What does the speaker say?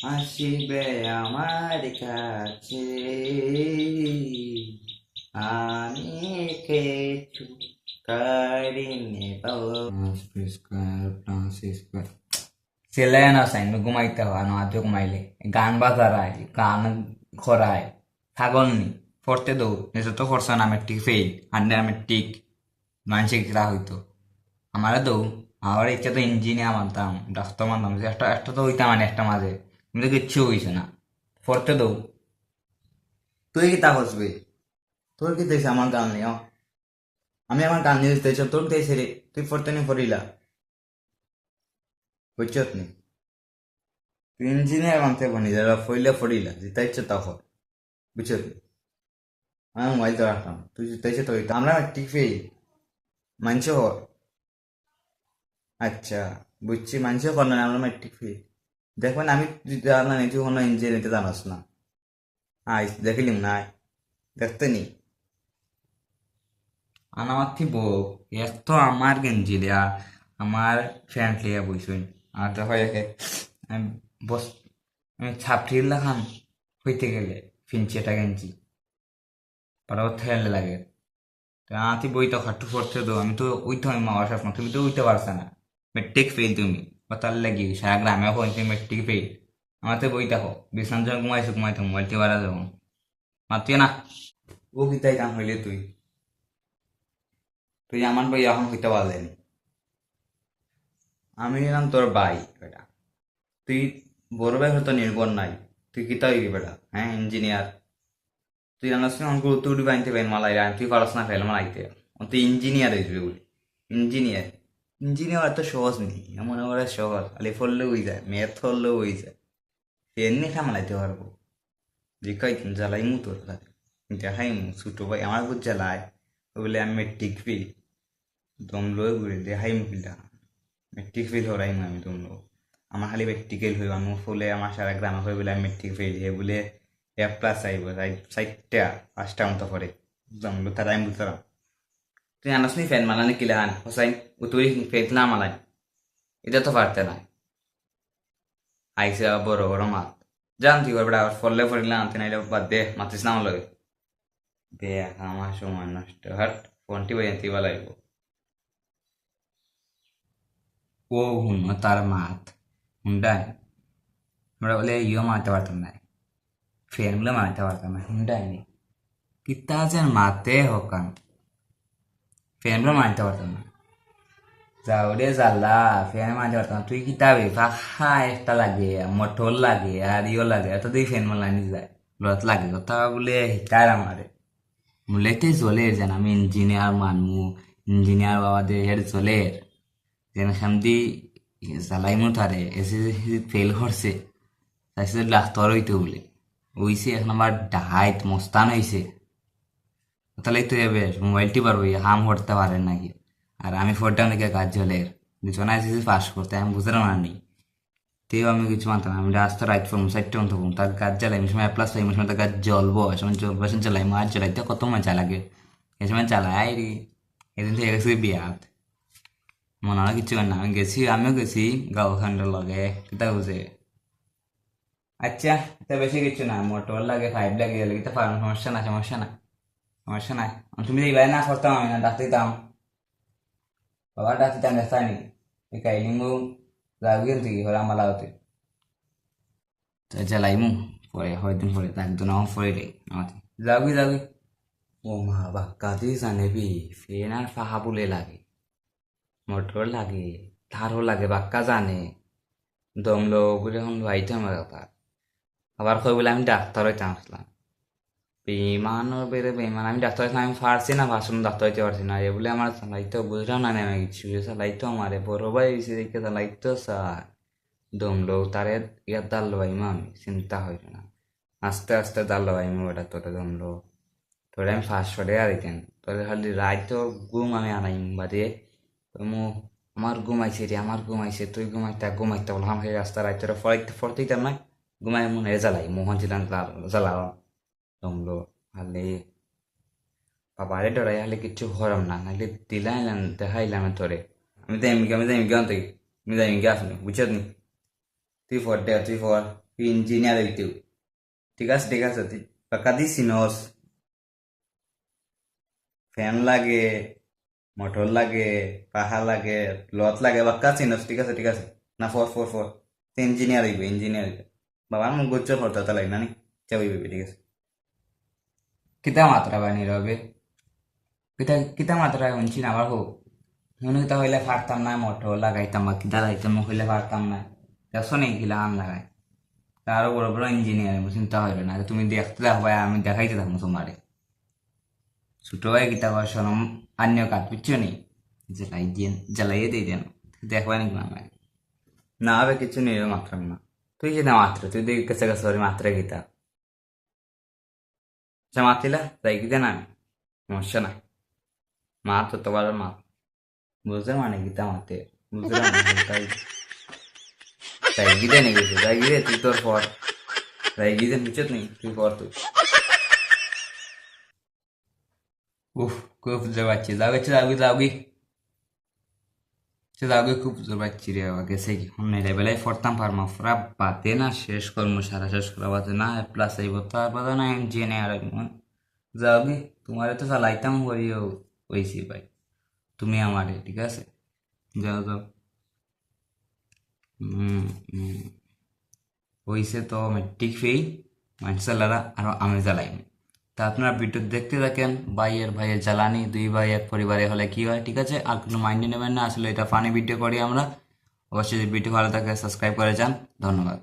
আসিবে আমার কাছে আমি কিছু করিনি তো ছেলে না সাইন ঘুমাইতে হয় না আজও ঘুমাইলে গান বাজারায় গান খরায় ছাগল নি পড়তে দৌ নিজে তো পড়ছে না মেট্রিক ফেল হান্ড্রেড মেট্রিক মানসিক কিরা হইতো আমারে দৌ আমার ইচ্ছা তো ইঞ্জিনিয়ার মানতাম ডাক্তার মানতাম একটা একটা তো হইতাম মানে একটা মাঝে কিন্তু কিচ্ছু হইছে না পড়তে দৌ তুই কি তা হসবে তোর কি দেখছে আমার গান নিয়ে আমি আমার গান নিয়ে দিতেছ তোর দিয়েছে রে তুই পড়তে নি পড়িলা বুঝছত নি তুই ইঞ্জিনিয়ার মানতে পারি যারা ফইলে পড়িলা যেটা ইচ্ছে তা হয় বুঝছত নি আমি মোবাইল তো রাখতাম তুই যেতে তো হইতাম আমরা ঠিক ফেই মানছ হর আচ্ছা বুঝছি মানছ কর না আমরা মেট্রিক ফেই দেখবেন আমি জানা নেই তুই কোনো ইঞ্জিনিয়ার নিতে জানাস না আই দেখিলিম না দেখতে নি আমার থিব এক তো আমার গেঞ্জি লিয়া আমার ফ্যান্ট লিয়া বইসুন আর তো হয় আমি বস আমি ছাপড়ি লাগাম হইতে গেলে ফিনছি এটা গেঞ্জি পরে থেলে লাগে তো আতি বই তো খাট্টু পড়তে দো আমি তো উইতে আমি মা স্বপ্ন তুমি তো উইতে পারছে না মেট্রিক ফেল তুমি তার লাগি সারা গ্রামে হো তুমি মেট্রিক ফেল আমার তো বই দেখো বিছান যখন ঘুমাইছো ঘুমাইতো মোবাইলটি বাড়া যাবো মাতিয়ে না ও কিতাই কাম হইলে তুই তুই আমার বই এখন হইতে পারলেনি আমি নিলাম তোর ভাই বেটা তুই বড় ভাই হয়তো নির্ভর নাই তুই কিতা হইবি বেটা হ্যাঁ ইঞ্জিনিয়ার তুই জানাস না অঙ্কুর তুই বানতে পারেন মালাই রান তুই পারস না ফেল মালাইতে তুই ইঞ্জিনিয়ার হইবি বলি ইঞ্জিনিয়ার ইঞ্জিনিয়ার এত সহজ নেই এমন করে সহজ আলি ফললেও হয়ে যায় ম্যাথ হলেও হয়ে যায় এমনি সামলাইতে পারবো যে কই জ্বালাই মু তোর কাছে দেখাই মু ছোটো ভাই আমার বুঝ জ্বালায় বলে আমি মেট্রিক ফেল দম লয়ে ঘুরে দেখাই মু কিলা মেট্রিক ফেল হরাই মু আমি দম লো আমার খালি প্র্যাকটিক্যাল হইব আমার ফলে আমার সারা গ্রামে হয়ে বলে আমি মেট্রিক ফেল হে বলে এ প্লাস আইব চারটা পাঁচটা মতো পরে দম লো তারা আমি বুঝতাম তুই আনাস নি ফ্যান মালানি কিলা আন হোসাইন ও তুই ফেল না মালাই এটা তো পারতে না আইসে বড় বড় মাত জান তুই করবে আবার ফললে ফরিলে আনতে নাইলে বাদ দে মাতিস না আমার লগে দেখ আমার সময় নষ্ট হাট ফোনটি বাজাতে লাগব ও হুন তার মাত হুন্ডাই আমরা বলে ইও মারতে পারতাম না ফ্যানগুলো মারতে পারতাম না হুন্ডাই নি কিতা যেন মাতে হকান ফ্যানগুলো মারতে পারতাম না যাও রে জাল্লা ফ্যান মারতে পারতাম না তুই কিতাবে পাখা একটা লাগে মোটর লাগে আর ইও লাগে এত দুই ফ্যান মালানি যায় লত লাগে কথা বলে হিতার আমারে মুলেতে জ্বলের যেন আমি ইঞ্জিনিয়ার মানমু ইঞ্জিনিয়ার বাবাদের হের জ্বলের যেন সামদি জ্বালাইমু তারে এসে ফেল করছে তাইছে ডাক্তার হইতে বলে হইছে এখন আমার ডাইট মস্তান হইছে তাহলেই তো যাবে মোবাইলটি পারবো হাম করতে পারেন নাকি আর আমি ফোরটাম দেখে কাজ জ্বলের বিছনা এসেছি পাস করতে আমি বুঝলাম না নেই তেও আমি কিছু মানতাম না আমি রাস্তা রাইট ফোন সাইডটা মতো তার গাছ জ্বালাই সময় প্লাস ফাইভ সময় তার গাছ জ্বলবো সময় জ্বলবো জ্বালাই মাছ জ্বালাইতে কত মজা লাগে এ সময় জ্বালাই রে এদিন থেকে গেছি বিয়াত মনে হয় কিছু না আমি গেছি আমিও গেছি গার্লফ্রেন্ডের লগে কিতা বুঝে আচ্ছা এটা বেশি কিছু না মোটর লাগে ফাইভ লাগে এলে কিতা পারো সমস্যা না সমস্যা না সমস্যা নাই তুমি যে এবার না করতাম আমি না ডাকতে দিতাম বাবা ডাকতে দিতাম দেখতাম নি এই কাইলিমু যাবি তুই হলে আমার লাগাতে জ্বালাইমু পরে হয়দিন পরে তার একদিন আমার পরে রে আমাকে যাবি যাবি ও মা বাক্কা তুই জানেবি ফেন আর ফাহা বলে লাগে মোটর লাগে তারও লাগে বাক্কা জানে দমলো বলে এখন ভাইতে আমার কথা আবার কই বলে আমি ডাক্তার হইতে আসলাম বেমানও বেড়ে বেমান আমি ডাক্তার হইতে আমি পারছি না ভাষণ ডাক্তার হইতে পারছি না এ বলে আমার চালাইতে বুঝলাম না নেমে কিছু চালাইতো আমারে বড় ভাই হয়েছে দেখে চালাইতো স্যার দমলো তারে ইয়ার দাল ভাইমা আমি চিন্তা হইল না আস্তে আস্তে দাল ভাইমা ওটা তোরে দমলো তোরে আমি ফার্স্ট করে আর কেন তোরে খালি রাইতো ঘুম আমি আনাইম বাদে মো আমার ঘুমাইছে রে আমার ঘুমাইছে তুই ঘুমাইতে বললাম সেই রাস্তা রাইতরে ফরাইতে না ঘুমাই মনে হয় জ্বালাই মোহন জিলান জ্বালাও দমলো খালি বাবারে ডরাই হলে কিচ্ছু হরম না নাহলে দিলাইলাম দেখাইলাম তোরে আমি তো এমনি আমি তো এমনি তুই আমি তো এমনি আসলে বুঝছত নি তুই ফর তুই ইঞ্জিনিয়ার হইতেও। ঠিক আছে ঠিক আছে, তুই পাকা দিস চিনস। ফ্যান লাগে, মোটর লাগে, পাখা লাগে, লত লাগে, বাক্কা চিনস। ঠিক আছে ঠিক আছে। না ফর ফর ফর, তুই ইঞ্জিনিয়ার হইবে, ইঞ্জিনিয়ার হইবে। বাবা আমার গোচ্ছর ফরতা লাগে না নি, চাই হইবে। ঠিক আছে, কিতা মাত্রা বানি রবে, কিতা কিতা মাত্রা শুনছি না আবার হোক। মনে কিতা হইলে পারতাম না, মোটর লাগাইতাম বা কিতা লাগাইতাম হইলে পারতাম না। দেখছো নি কিলা আন লাগাই, তারও বড় বড় ইঞ্জিনিয়ার চিন্তা হইবে না। তুমি দেখতে থাকবা, আমি দেখাইতে থাকবো তোমারে। ছোট ভাই কিতা সরম আন্য কাজ বুঝছো নি, জ্বালাই দিয়ে জ্বালাইয়ে দিয়ে দেন, দেখবা নাকি না আমাকে? না হবে কিছু নেই মাত্র না। তুই কিনা মাত্র, তুই দেখি কাছে কাছে মাত্রা কিতা সে মাতিলা তাই কিতা না, সমস্যা না। মা তো তোমার মা, বুঝতে মানে গীতা মাতে, বুঝতে না তাই তাই গীতে নেই গেছে, তাই গিয়ে তুই তোর পর, তাই গিয়ে নিচত নেই তুই পর তুই। উফ, খুব বুঝতে পারছি, যাবে যাবি যাবি যাবি, খুব বুঝতে পারছি রে বাবা। গেছে কি অন্য লেভেলে পড়তাম পারমা পুরা বাদে না, শেষ করবো সারা শেষ করা বাদে না প্লাস আইব, তারপরে না ইঞ্জিনিয়ার যাবি। তোমারে তো চালাইতাম করিও হয়েছি ভাই, তুমি আমারে। ঠিক আছে, যাও যাও। হুম হুম, হইছে তো মেট্রিক ফেল, মাইন্ডসালারা আর আমি জ্বালাইনি। তা আপনারা ভিডিও দেখতে থাকেন, ভাইয়ের জ্বালানি, দুই ভাই এক পরিবারে হলে কি হয়। ঠিক আছে, আর কোনো মাইন্ডে নেবেন না, আসলে এটা ফানি ভিডিও করি আমরা। অবশ্যই ভিডিও ভালো থাকে সাবস্ক্রাইব করে যান, ধন্যবাদ।